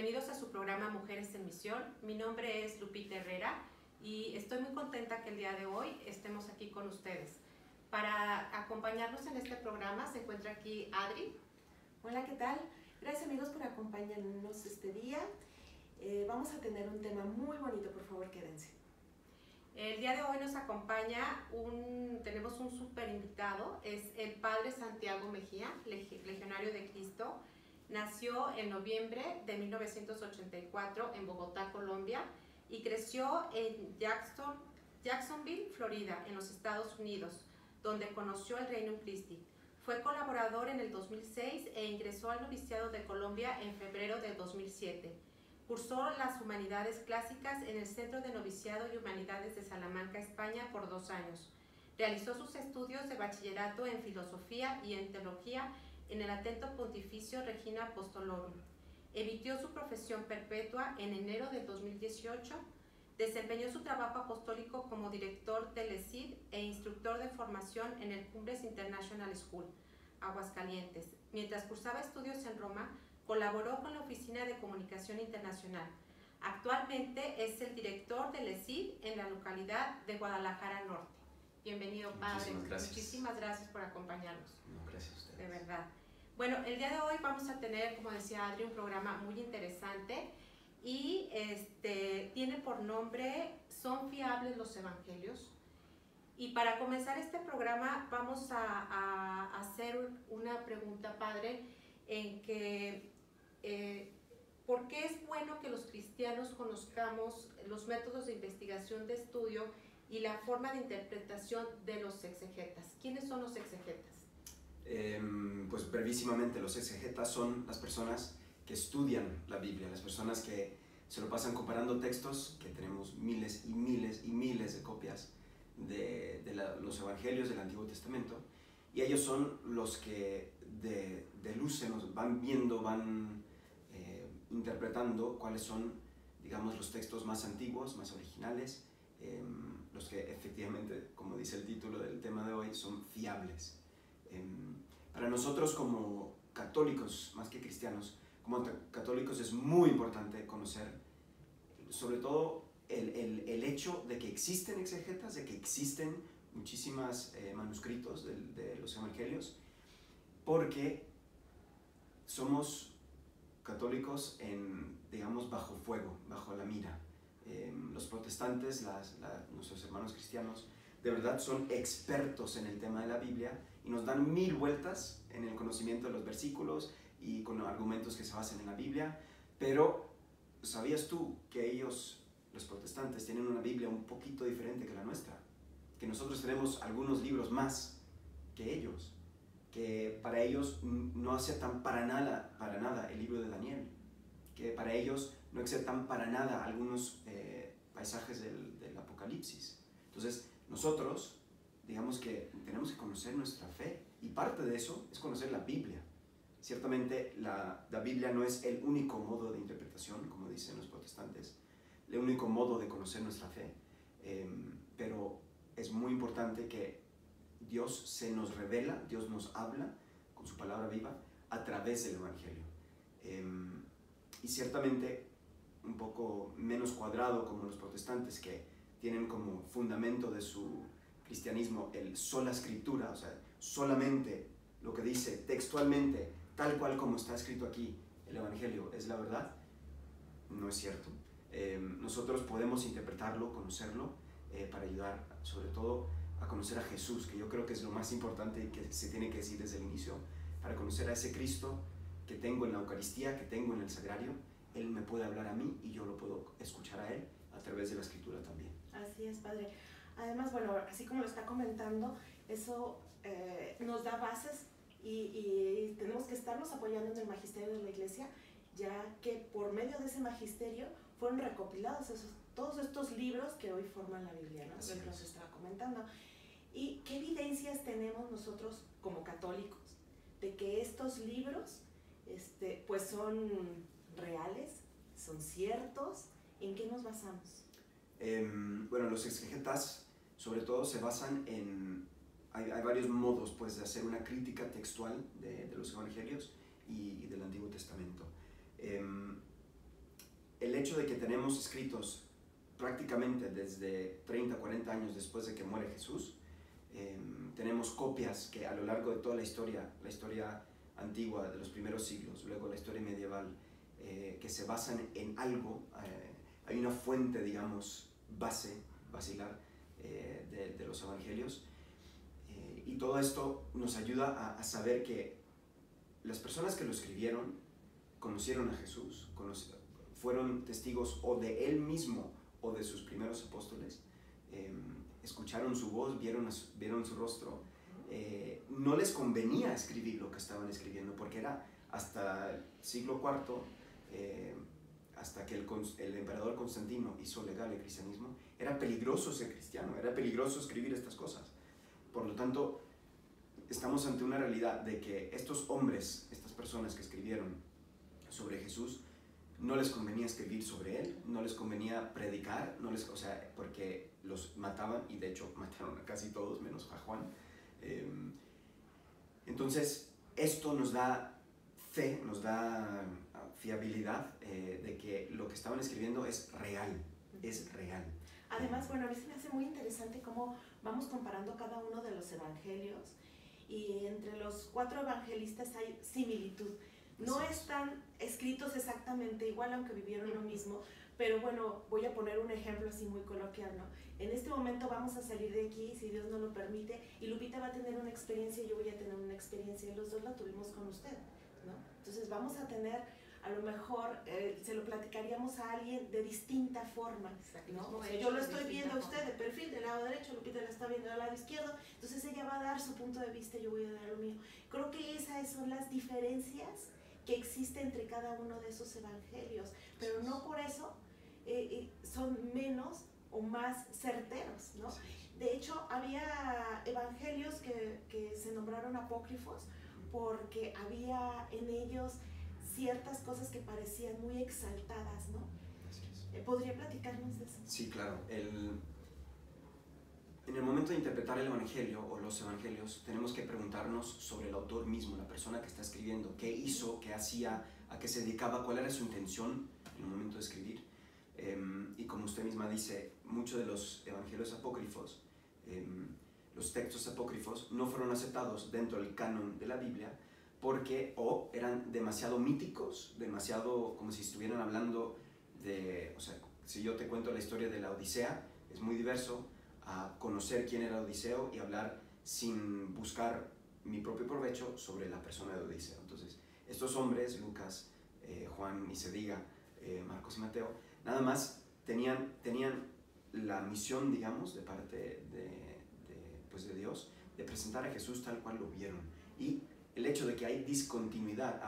Bienvenidos a su programa Mujeres en Misión. Mi nombre es Lupita Herrera y estoy muy contenta que el día de hoy estemos aquí con ustedes. Para acompañarnos en este programa se encuentra aquí Adri. Hola, ¿qué tal? Gracias amigos por acompañarnos este día. Vamos a tener un tema muy bonito, por favor quédense. El día de hoy nos acompaña tenemos un súper invitado, es el Padre Santiago Mejía, legionario de Cristo. Nació en noviembre de 1984 en Bogotá, Colombia, y creció en Jacksonville, Florida, en los Estados Unidos, donde conoció el Reino Christi. Fue colaborador en el 2006 e ingresó al noviciado de Colombia en febrero del 2007. Cursó las Humanidades Clásicas en el Centro de Noviciado y Humanidades de Salamanca, España, por 2 años. Realizó sus estudios de bachillerato en Filosofía y en Teología en el Atento Pontificio Regina Apostolorum. Emitió su profesión perpetua en enero de 2018. Desempeñó su trabajo apostólico como director del ESID e instructor de formación en el Cumbres International School, Aguascalientes. Mientras cursaba estudios en Roma, colaboró con la Oficina de Comunicación Internacional. Actualmente es el director del ESID en la localidad de Guadalajara Norte. Bienvenido, Padre. Muchísimas gracias por acompañarnos. No, gracias a ustedes. De verdad. Bueno, el día de hoy vamos a tener, como decía Adri, un programa muy interesante y tiene por nombre ¿Son fiables los evangelios? Y para comenzar este programa vamos a hacer una pregunta, Padre, en que ¿por qué es bueno que los cristianos conozcamos los métodos de investigación de estudio y la forma de interpretación de los exegetas? ¿Quiénes son los exegetas? Pues brevísimamente, los exegetas son las personas que estudian la Biblia, las personas que se lo pasan comparando textos, que tenemos miles y miles y miles de copias de los evangelios del Antiguo Testamento, y ellos son los que de lúcenos van viendo, van interpretando cuáles son, digamos, los textos más antiguos, más originales, los que efectivamente, como dice el título del tema de hoy, son fiables. Para nosotros como católicos, más que cristianos, como católicos es muy importante conocer sobre todo el hecho de que existen exegetas, de que existen muchísimos manuscritos de los evangelios, porque somos católicos digamos, bajo fuego, bajo la mira. Los protestantes, nuestros hermanos cristianos, de verdad son expertos en el tema de la Biblia y nos dan 1000 vueltas en el conocimiento de los versículos y con argumentos que se basan en la Biblia, pero ¿sabías tú que ellos, los protestantes, tienen una Biblia un poquito diferente que la nuestra? Que nosotros tenemos algunos libros más que ellos, que para ellos no aceptan para nada el libro de Daniel, que para ellos no aceptan para nada algunos pasajes del Apocalipsis. Entonces, nosotros, digamos que tenemos que conocer nuestra fe, y parte de eso es conocer la Biblia. Ciertamente, la Biblia no es el único modo de interpretación, como dicen los protestantes, el único modo de conocer nuestra fe, pero es muy importante que Dios se nos revela, Dios nos habla con su palabra viva a través del Evangelio. Y ciertamente, un poco menos cuadrado como los protestantes, que tienen como fundamento de su cristianismo el sola escritura, o sea, solamente lo que dice textualmente, tal cual como está escrito aquí, el Evangelio es la verdad. No es cierto. Nosotros podemos interpretarlo, conocerlo, para ayudar sobre todo a conocer a Jesús, que yo creo que es lo más importante y que se tiene que decir desde el inicio, para conocer a ese Cristo que tengo en la Eucaristía, que tengo en el Sagrario. Él me puede hablar a mí y yo lo puedo escuchar a Él a través de la Escritura también. Así es, Padre. Además, bueno, así como lo está comentando, eso nos da bases y tenemos que estarnos apoyando en el magisterio de la Iglesia, ya que por medio de ese magisterio fueron recopilados todos estos libros que hoy forman la Biblia, ¿no? Lo que nos estaba comentando. ¿Y qué evidencias tenemos nosotros como católicos de que estos libros pues son reales, son ciertos? ¿En qué nos basamos? Bueno, los exegetas sobre todo se basan en... Hay varios modos, pues, de hacer una crítica textual de los evangelios y del Antiguo Testamento. el hecho de que tenemos escritos prácticamente desde 30, 40 años después de que muere Jesús, tenemos copias que a lo largo de toda la historia antigua de los primeros siglos, luego la historia medieval, que se basan en algo, hay una fuente, digamos, basilar de los evangelios, y todo esto nos ayuda a saber que las personas que lo escribieron conocieron a Jesús, fueron testigos o de él mismo o de sus primeros apóstoles, escucharon su voz, vieron su rostro. No les convenía escribir lo que estaban escribiendo porque era hasta el siglo IV, hasta que el emperador Constantino hizo legal el cristianismo, era peligroso ser cristiano, era peligroso escribir estas cosas. Por lo tanto, estamos ante una realidad de que estos hombres, estas personas que escribieron sobre Jesús, no les convenía escribir sobre él, no les convenía predicar, porque los mataban, y de hecho mataron a casi todos menos a Juan. Entonces, esto nos da fe, nos da fiabilidad de que lo que estaban escribiendo es real, es real. Además, bueno, a mí se me hace muy interesante cómo vamos comparando cada uno de los evangelios, y entre los 4 evangelistas hay similitud. No están escritos exactamente igual, aunque vivieron lo mismo, pero bueno, voy a poner un ejemplo así muy coloquial, ¿no? En este momento vamos a salir de aquí, si Dios nos lo permite, y Lupita va a tener una experiencia y yo voy a tener una experiencia, y los dos la tuvimos con usted, ¿no? Entonces vamos a tener, a lo mejor, se lo platicaríamos a alguien de distinta forma, ¿no? O sea, yo lo estoy viendo a usted de perfil, del lado derecho, Lupita la está viendo del lado izquierdo, entonces ella va a dar su punto de vista y yo voy a dar lo mío. Creo que esas son las diferencias que existe entre cada uno de esos evangelios, pero no por eso son menos o más certeros, ¿no? De hecho, había evangelios que se nombraron apócrifos porque había en ellos ciertas cosas que parecían muy exaltadas, ¿no? ¿Podría platicarnos de eso? Sí, claro. En el momento de interpretar el evangelio o los evangelios, tenemos que preguntarnos sobre el autor mismo, la persona que está escribiendo, qué hizo, qué hacía, a qué se dedicaba, cuál era su intención en el momento de escribir. Y como usted misma dice, muchos de los evangelios apócrifos, los textos apócrifos, no fueron aceptados dentro del canon de la Biblia porque o eran demasiado míticos, demasiado como si estuvieran hablando de, o sea, si yo te cuento la historia de la Odisea, es muy diverso a conocer quién era Odiseo y hablar sin buscar mi propio provecho sobre la persona de Odiseo. Entonces, estos hombres, Lucas, Juan, ni se diga, Marcos y Mateo, nada más tenían la misión, digamos, de parte pues de Dios, de presentar a Jesús tal cual lo vieron. Y el hecho de que hay discontinuidad,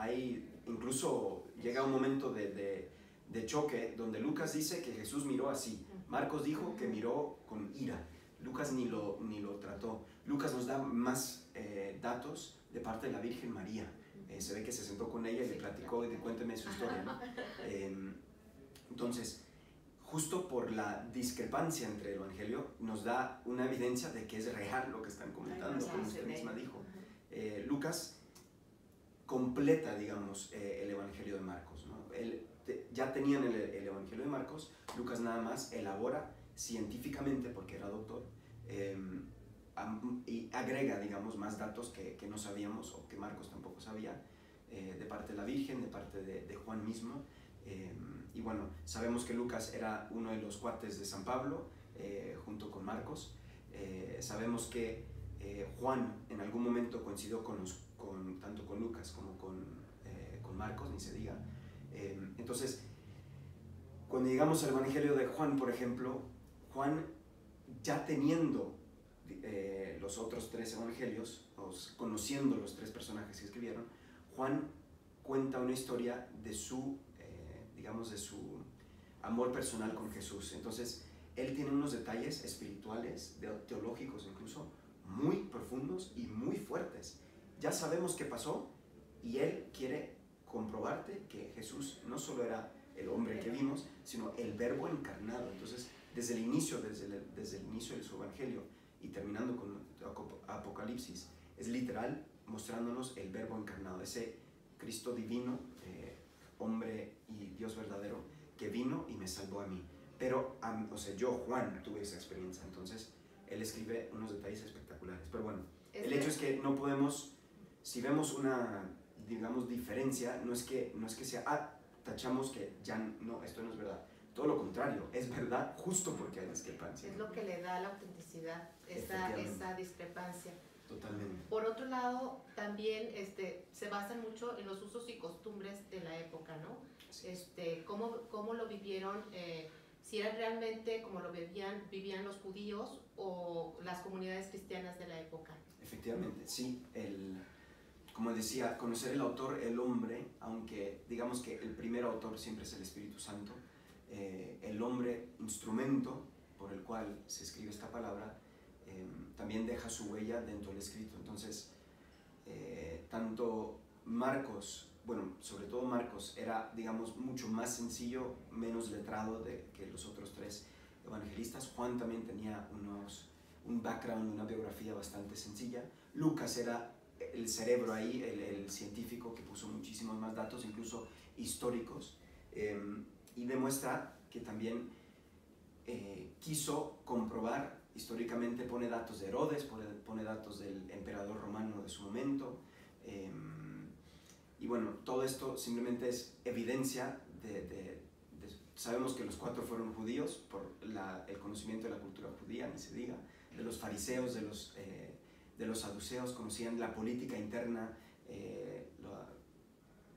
incluso llega un momento de choque donde Lucas dice que Jesús miró así, Marcos dijo que miró con ira, Lucas ni lo trató. Lucas nos da más datos de parte de la Virgen María. Se ve que se sentó con ella y le platicó y cuénteme su historia, ¿no? Entonces, justo por la discrepancia entre el evangelio, nos da una evidencia de que es real lo que están comentando, como usted misma dijo. Lucas completa, digamos, el evangelio de Marcos, ¿no? Ya tenían el evangelio de Marcos, Lucas nada más elabora científicamente, porque era doctor, y agrega, digamos, más datos que no sabíamos o que Marcos tampoco sabía, de parte de la Virgen, de parte de Juan mismo. Y bueno, sabemos que Lucas era uno de los cuates de San Pablo, junto con Marcos. Sabemos que Juan en algún momento coincidió tanto con Lucas como con Marcos, ni se diga. Entonces, cuando llegamos al Evangelio de Juan, por ejemplo, Juan, ya teniendo los otros 3 evangelios, conociendo los 3 personajes que escribieron, Juan cuenta una historia de su amor personal con Jesús. Entonces, él tiene unos detalles espirituales, teológicos incluso, muy profundos y muy fuertes. Ya sabemos qué pasó y él quiere comprobarte que Jesús no solo era el hombre que vimos, sino el verbo encarnado. Entonces, desde el inicio de su evangelio y terminando con Apocalipsis, es literal mostrándonos el verbo encarnado, ese Cristo divino, hombre y Dios verdadero, que vino y me salvó a mí. Pero, o sea, yo, Juan, tuve esa experiencia. Entonces, él escribe unos detalles espectaculares. Pero bueno, el hecho es que no podemos, si vemos una, digamos, diferencia, no es que sea, tachamos que ya no, esto no es verdad. Todo lo contrario, es verdad justo porque hay discrepancia. Es lo que le da la autenticidad, esa discrepancia. Totalmente. Por otro lado, también se basan mucho en los usos y costumbres de la época, ¿no? Cómo lo vivieron, si era realmente como lo vivían los judíos o las comunidades cristianas de la época. Efectivamente, sí. Como decía, conocer el autor, el hombre, aunque digamos que el primer autor siempre es el Espíritu Santo, el hombre, instrumento por el cual se escribe esta palabra, también deja su huella dentro del escrito. Entonces, tanto Marcos, bueno, sobre todo Marcos, era, digamos, mucho más sencillo, menos letrado que los otros tres evangelistas. Juan también tenía un background, una biografía bastante sencilla. Lucas era el cerebro ahí, el científico que puso muchísimos más datos, incluso históricos, y demuestra que también quiso comprobar históricamente, pone datos de Herodes, pone datos del emperador romano de su momento, y bueno, todo esto simplemente es evidencia sabemos que los 4 fueron judíos por el conocimiento de la cultura judía, ni se diga, de los fariseos, de los saduceos, conocían la política interna,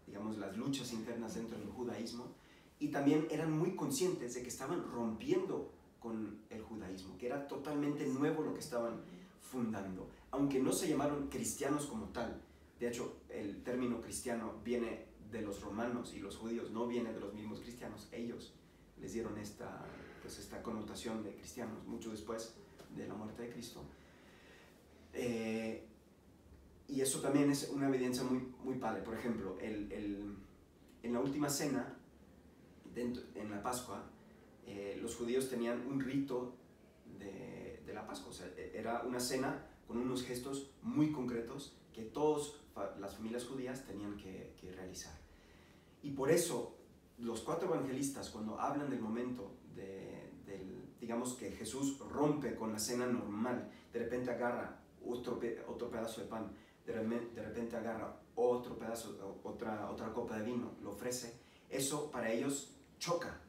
digamos, las luchas internas dentro del judaísmo, y también eran muy conscientes de que estaban rompiendo con el judaísmo, que era totalmente nuevo lo que estaban fundando, aunque no se llamaron cristianos como tal. De hecho, el término cristiano viene de los romanos y los judíos no viene de los mismos cristianos. Ellos les dieron esta connotación de cristianos mucho después de la muerte de Cristo. Y eso también es una evidencia muy, muy padre. Por ejemplo, en la última cena, en la Pascua, los judíos tenían un rito de la Pascua. O sea, era una cena con unos gestos muy concretos que todas las familias judías tenían que realizar. Y por eso los 4 evangelistas, cuando hablan del momento digamos que Jesús rompe con la cena normal, de repente agarra otro pedazo de pan, de repente agarra otro pedazo, otra copa de vino, lo ofrece, eso para ellos choca.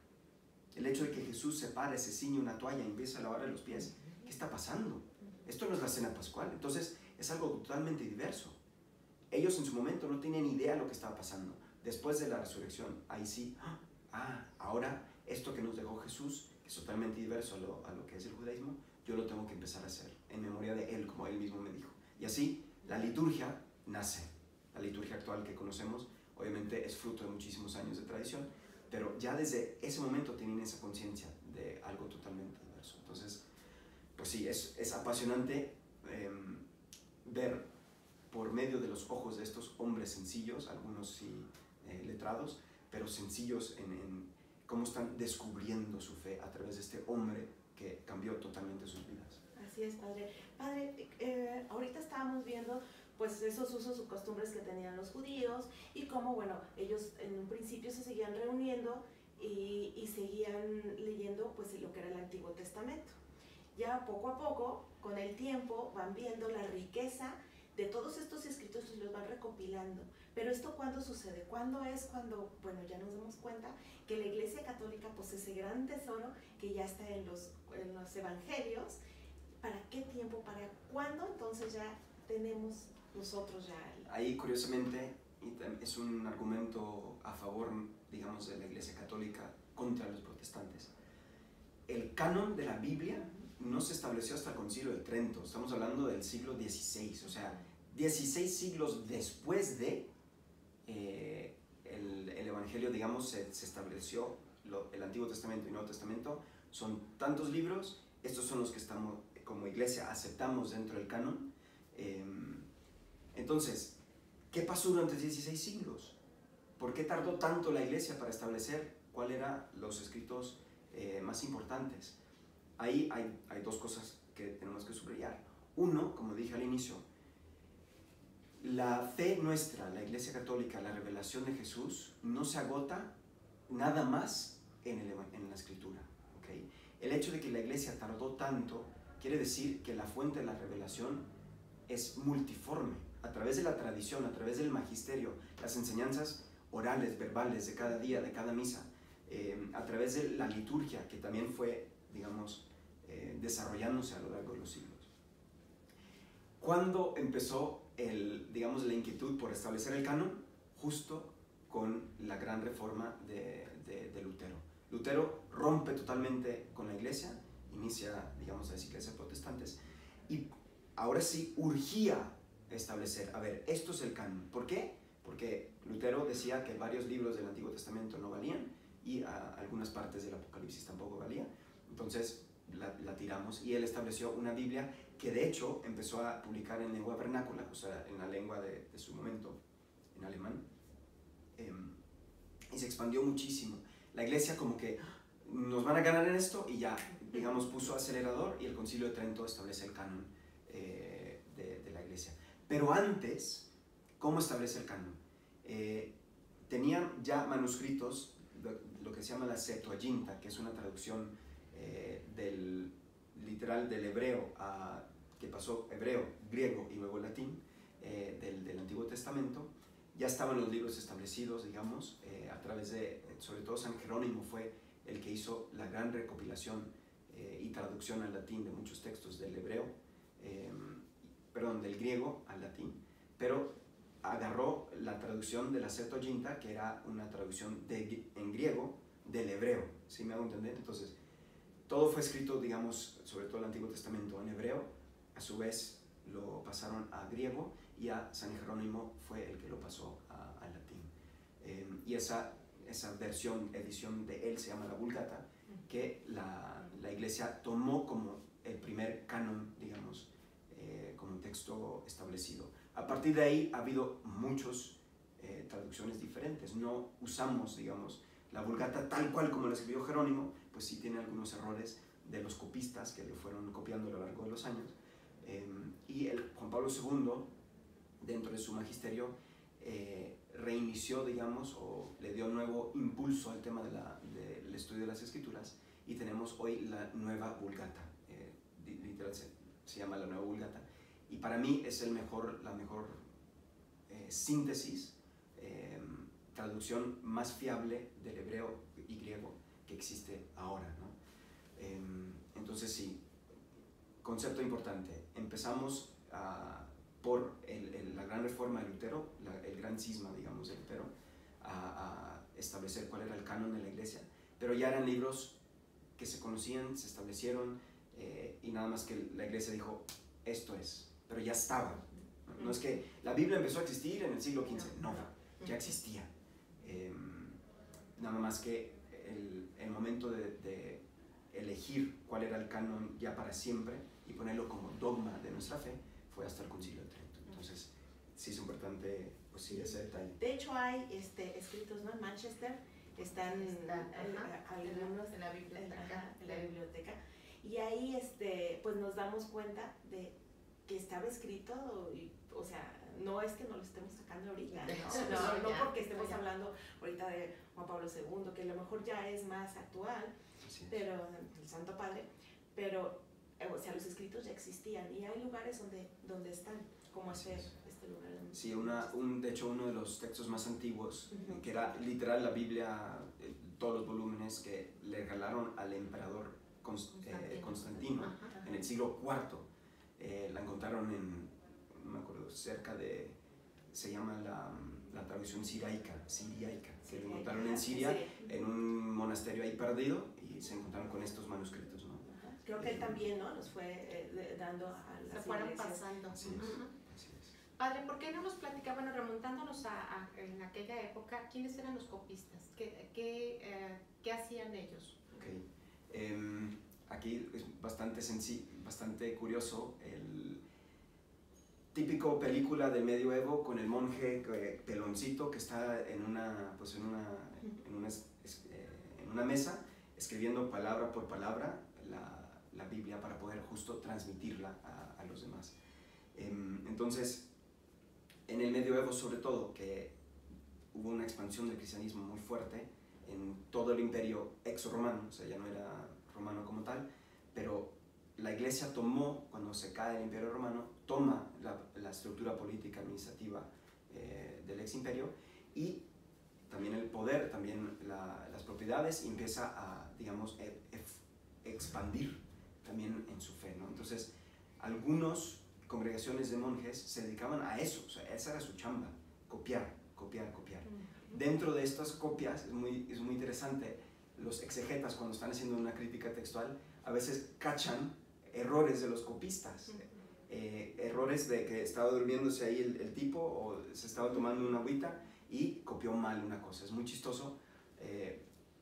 El hecho de que Jesús se pare, se ciñe una toalla y empieza a lavarle los pies. ¿Qué está pasando? Esto no es la cena pascual. Entonces es algo totalmente diverso. Ellos en su momento no tenían idea de lo que estaba pasando. Después de la resurrección, ahí sí, ahora esto que nos dejó Jesús, que es totalmente diverso a lo que es el judaísmo, yo lo tengo que empezar a hacer en memoria de Él, como Él mismo me dijo. Y así la liturgia nace. La liturgia actual que conocemos, obviamente es fruto de muchísimos años de tradición, pero ya desde ese momento tienen esa conciencia de algo totalmente diverso. Entonces, pues sí, es apasionante ver por medio de los ojos de estos hombres sencillos, algunos sí letrados, pero sencillos en cómo están descubriendo su fe a través de este hombre que cambió totalmente sus vidas. Así es, Padre. Padre, ahorita estábamos viendo pues esos usos y costumbres que tenían los judíos y cómo, bueno, ellos en un principio se seguían reuniendo y seguían leyendo pues lo que era el Antiguo Testamento. Ya poco a poco, con el tiempo, van viendo la riqueza de todos estos escritos y los van recopilando. Pero esto, ¿cuándo sucede? ¿Cuándo es cuando, bueno, ya nos damos cuenta que la Iglesia Católica posee ese gran tesoro que ya está en los evangelios? ¿Para qué tiempo? ¿Para cuándo? Entonces ya tenemos nosotros ya... Ahí, curiosamente, es un argumento a favor, digamos, de la Iglesia Católica contra los protestantes. El canon de la Biblia no se estableció hasta el Concilio de Trento. Estamos hablando del siglo XVI, o sea, 16 siglos después de el Evangelio, digamos, se estableció el Antiguo Testamento y Nuevo Testamento. Son tantos libros, estos son los que estamos, como iglesia, aceptamos dentro del canon. Entonces, ¿qué pasó durante 16 siglos? ¿Por qué tardó tanto la iglesia para establecer cuáles eran los escritos más importantes? Ahí hay 2 cosas que tenemos que subrayar. Uno, como dije al inicio, la fe nuestra, la Iglesia Católica, la revelación de Jesús, no se agota nada más en la escritura. ¿Okay? El hecho de que la iglesia tardó tanto quiere decir que la fuente de la revelación es multiforme, a través de la tradición, a través del magisterio, las enseñanzas orales, verbales de cada día, de cada misa, a través de la liturgia, que también fue, digamos, desarrollándose a lo largo de los siglos. ¿Cuándo empezó digamos, la inquietud por establecer el canon? Justo con la gran reforma de Lutero. Lutero rompe totalmente con la iglesia, inicia, digamos, las iglesias protestantes, y ahora sí urgía establecer, a ver, esto es el canon. ¿Por qué? Porque Lutero decía que varios libros del Antiguo Testamento no valían y algunas partes del Apocalipsis tampoco valían. Entonces la tiramos y él estableció una Biblia que de hecho empezó a publicar en lengua vernácula, o sea, en la lengua de su momento, en alemán, y se expandió muchísimo. La iglesia como que nos van a ganar en esto y ya, digamos, puso acelerador y el Concilio de Trento establece el canon de la iglesia. Pero antes, ¿cómo establece el canon? Tenían ya manuscritos, lo que se llama la Septuaginta, que es una traducción literal del hebreo, que pasó hebreo, griego y luego latín, del Antiguo Testamento. Ya estaban los libros establecidos, digamos, a través de, sobre todo San Jerónimo fue el que hizo la gran recopilación y traducción al latín de muchos textos del hebreo, del griego al latín, pero agarró la traducción de la Septuaginta, que era una traducción en griego del hebreo, ¿sí me hago entender? Entonces, todo fue escrito, digamos, sobre todo el Antiguo Testamento en hebreo, a su vez lo pasaron a griego y a San Jerónimo fue el que lo pasó al latín. Y esa edición de él se llama la Vulgata, que la iglesia tomó como el primer canon, digamos, como un texto establecido. A partir de ahí ha habido muchas traducciones diferentes. No usamos, digamos, la Vulgata tal cual como la escribió Jerónimo, pues sí tiene algunos errores de los copistas que le fueron copiando a lo largo de los años. Y Juan Pablo II, dentro de su magisterio, reinició, digamos, o le dio nuevo impulso al tema del estudio de las escrituras, y tenemos hoy la nueva Vulgata, literal se llama la nueva Vulgata, y para mí es la mejor síntesis, traducción más fiable del hebreo y griego que existe ahora, ¿no? Entonces sí, concepto importante, empezamos por la gran reforma de Lutero, el gran cisma, digamos, de Lutero, a establecer cuál era el canon de la iglesia, pero ya eran libros que se conocían, se establecieron, y nada más que la iglesia dijo, esto es, pero ya estaba. No es que la Biblia empezó a existir en el siglo XV, no, ya existía. Nada más que el momento de elegir cuál era el canon ya para siempre y ponerlo como dogma de nuestra fe fue hasta el Concilio de Trento. Entonces, sí es importante, pues sí, ese detalle. De hecho, hay escritos, ¿no? En Manchester están algunos en la biblioteca. En la biblioteca. Y ahí, pues nos damos cuenta de que estaba escrito, o sea, no es que no lo estemos sacando ahorita, no porque estemos hablando ahorita de Juan Pablo II, que a lo mejor ya es más actual, pero el Santo Padre, pero o sea, los escritos ya existían y hay lugares donde están, como este lugar. Sí, de hecho uno de los textos más antiguos, que era literal la Biblia, todos los volúmenes que le regalaron al emperador Constantino en el siglo IV, la encontraron no me acuerdo, cerca de, se llama la traducción siriaica, que lo encontraron en Siria, en un monasterio ahí perdido, y se encontraron con estos manuscritos, ¿no? Creo que él también, ¿no? Los fue dando a las se fueron iglesias. pasando. Así es. Padre, ¿por qué no nos platica, bueno, remontándonos en aquella época, quiénes eran los copistas? ¿Qué hacían ellos? Okay. Aquí es bastante curioso, el típico película del medioevo con el monje peloncito que está en una mesa escribiendo palabra por palabra la Biblia para poder justo transmitirla a los demás. Entonces, en el medioevo sobre todo, que hubo una expansión del cristianismo muy fuerte, en todo el imperio ex-romano, o sea, ya no era romano como tal, pero la iglesia tomó, cuando se cae el imperio romano, toma la estructura política administrativa del ex imperio y también el poder, también las propiedades, y empieza a, digamos, expandir también en su fe, ¿no? Entonces, algunas congregaciones de monjes se dedicaban a eso, o sea, esa era su chamba, copiar. Dentro de estas copias, es muy interesante, los exegetas, cuando están haciendo una crítica textual, a veces cachan errores de los copistas, errores de que estaba durmiéndose ahí el tipo, o se estaba tomando una agüita y copió mal una cosa. Es muy chistoso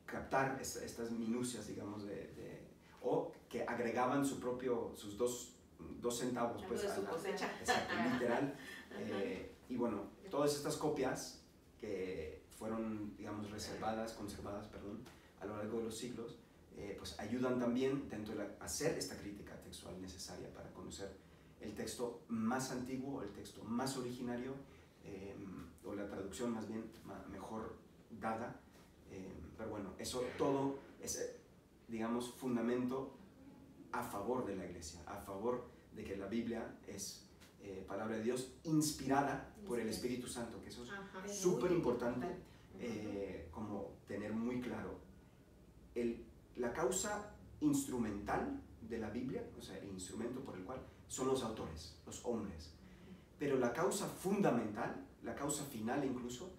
captar estas minucias, digamos, o que agregaban sus dos centavos, pues, a su cosecha. Exacto, literal. Y bueno, todas estas copias que fueron, digamos, conservadas, a lo largo de los siglos, pues ayudan también dentro de hacer esta crítica textual necesaria para conocer el texto más antiguo, el texto más originario, o la traducción más bien mejor dada. Pero bueno, eso todo es, digamos, fundamento a favor de la iglesia, a favor de que la Biblia es palabra de Dios inspirada por el Espíritu Santo, que eso es súper importante, como tener muy claro. La causa instrumental de la Biblia, o sea, el instrumento por el cual, son los autores, los hombres. Pero la causa fundamental, la causa final incluso,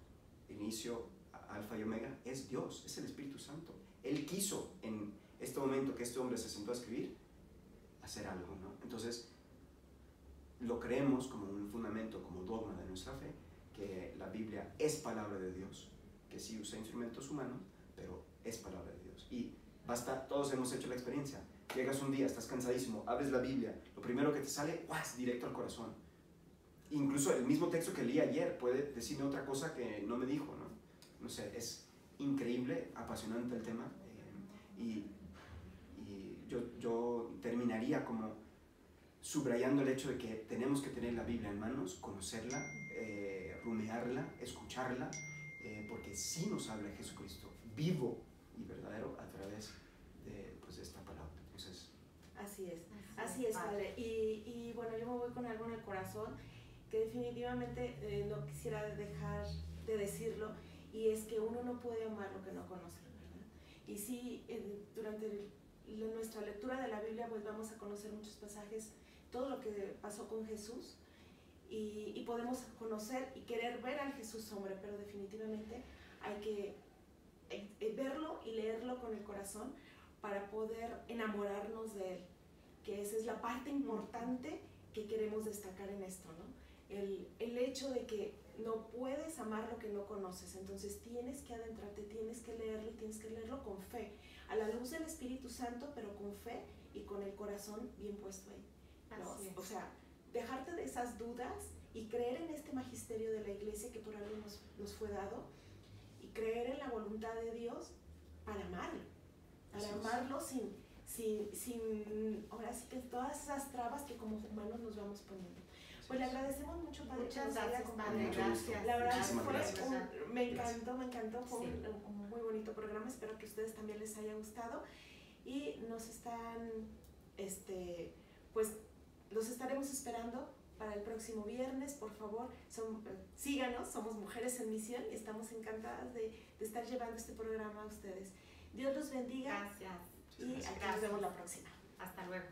inicio, alfa y omega, es Dios, es el Espíritu Santo. Él quiso en este momento que este hombre se sentó a escribir, hacer algo, ¿no? Entonces, lo creemos como un fundamento, como dogma de nuestra fe, que la Biblia es palabra de Dios, que sí usa instrumentos humanos, pero es palabra de Dios. Y basta, todos hemos hecho la experiencia. Llegas un día, estás cansadísimo, abres la Biblia, lo primero que te sale, es directo al corazón. Incluso el mismo texto que leí ayer puede decirme otra cosa que no me dijo, ¿no? No sé, es increíble, apasionante el tema. Y yo terminaría como subrayando el hecho de que tenemos que tener la Biblia en manos, conocerla, rumiarla, escucharla, porque sí nos habla Jesucristo, vivo y verdadero, a través de esta palabra. Entonces, así es, Padre. Y bueno, yo me voy con algo en el corazón que definitivamente no quisiera dejar de decirlo, y es que uno no puede amar lo que no conoce, ¿verdad? Y sí, durante nuestra lectura de la Biblia pues vamos a conocer muchos pasajes, todo lo que pasó con Jesús, y podemos conocer y querer ver al Jesús hombre, pero definitivamente hay que verlo y leerlo con el corazón para poder enamorarnos de él, que esa es la parte importante que queremos destacar en esto, ¿no? El hecho de que no puedes amar lo que no conoces, entonces tienes que adentrarte, tienes que leerlo, y tienes que leerlo con fe, a la luz del Espíritu Santo, pero con fe y con el corazón bien puesto ahí, ¿no? O sea, dejarte de esas dudas y creer en este magisterio de la iglesia que por algo nos fue dado, y creer en la voluntad de Dios para amarlo sin ahora sí que todas esas trabas que como humanos nos vamos poniendo. Pues le agradecemos mucho, Padre. Muchas gracias, Padre. Gracias. La verdad me encantó, fue sí. un muy bonito programa. Espero que a ustedes también les haya gustado. Y nos están, pues los estaremos esperando para el próximo viernes. Por favor, síganos, somos Mujeres en Misión y estamos encantadas de estar llevando este programa a ustedes. Dios los bendiga. Gracias. Y aquí nos vemos la próxima. Hasta luego.